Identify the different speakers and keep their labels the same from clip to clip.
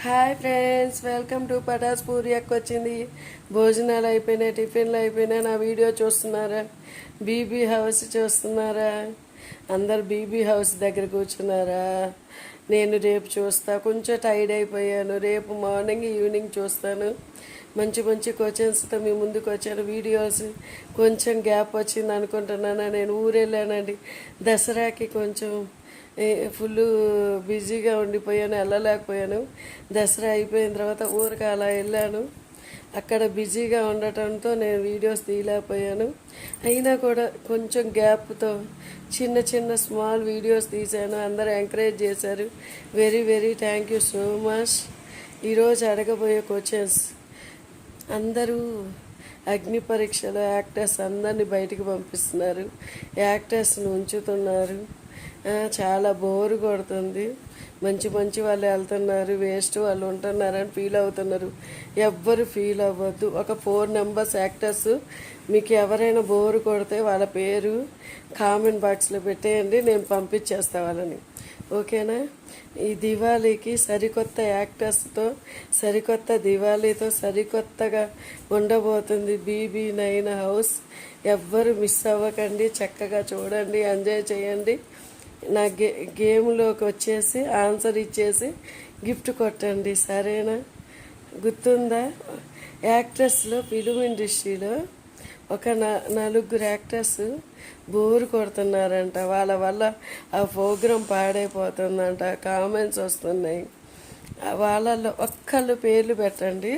Speaker 1: Hi friends, welcome to Pataas Puri అక్క వచ్చింది. భోజనాలు అయిపోయినాయి, టిఫిన్లు అయిపోయినాయి. నా వీడియో చూస్తున్నారా? బీబీ హౌస్ చూస్తున్నారా? అందరు బీబీ హౌస్ దగ్గర కూర్చున్నారా? నేను రేపు చూస్తా. కొంచెం టైర్డ్ అయిపోయాను. రేపు మార్నింగ్ ఈవినింగ్ చూస్తాను. మంచి మంచి క్వశ్చన్స్తో మీ ముందుకు వచ్చాను. వీడియోస్ కొంచెం గ్యాప్ వచ్చింది అనుకుంటున్నాను. నేను ఊరు వెళ్ళానండి. దసరాకి కొంచెం ఫుల్ బిజీగా ఉండిపోయాను, వెళ్ళలేకపోయాను. దసరా అయిపోయిన తర్వాత ఊరికి అలా వెళ్ళాను. అక్కడ బిజీగా ఉండటంతో నేను వీడియోస్ తీయలేకపోయాను. అయినా కూడా కొంచెం గ్యాప్తో చిన్న చిన్న స్మాల్ వీడియోస్ తీశాను. అందరూ ఎంకరేజ్ చేశారు. Very very thank you so much. ఈరోజు అడగబోయే క్వశ్చన్స్, అందరూ అగ్ని పరీక్షలో యాక్టర్స్ అందరినీ బయటికి పంపిస్తున్నారు, యాక్టర్స్ని ఉంచుతున్నారు. చాలా బోరు కొడుతుంది. మంచి మంచి వాళ్ళు వెళ్తున్నారు, వేస్ట్ వాళ్ళు ఉంటున్నారని ఫీల్ అవుతున్నారు. ఎవ్వరు ఫీల్ అవ్వద్దు. ఒక 4 మెంబర్స్ యాక్టర్స్, మీకు ఎవరైనా బోరు కొడితే వాళ్ళ పేరు కామెంట్ బాక్స్లో పెట్టేయండి, నేను పంపించేస్తా వాళ్ళని. ఓకేనా? ఈ దివాళీకి సరికొత్త యాక్టర్స్తో, సరికొత్త దివాళీతో సరికొత్తగా ఉండబోతుంది BB9 హౌస్. ఎవ్వరు మిస్ అవ్వకండి. చక్కగా చూడండి, ఎంజాయ్ చేయండి. నా గేమ్లోకి వచ్చేసి ఆన్సర్ ఇచ్చేసి గిఫ్ట్ కొట్టండి, సరేనా? గుర్తుందా? యాక్టర్స్లో ఫిలిం ఇండస్ట్రీలో ఒక నలుగురు యాక్టర్స్ బోరు కొడుతున్నారంట. వాళ్ళ వల్ల ఆ ప్రోగ్రాం పాడైపోతుందంట. కామెంట్స్ వస్తున్నాయి. వాళ్ళల్లో ఒక్కళ్ళు పేర్లు పెట్టండి.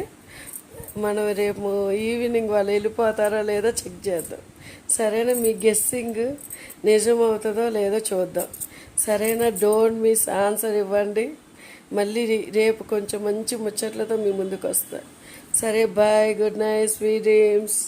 Speaker 1: మనం రేపు ఈవినింగ్ వాళ్ళు వెళ్ళిపోతారో లేదో చెక్ చేద్దాం, సరేనా? మీ గెస్సింగ్ నిజమవుతుందో లేదో చూద్దాం, సరేనా? డోంట్ మిస్, ఆన్సర్ ఇవ్వండి. మళ్ళీ రేపు కొంచెం మంచి ముచ్చట్లతో మీ ముందుకు వస్తా. సరే, bye, good night, sweet dreams.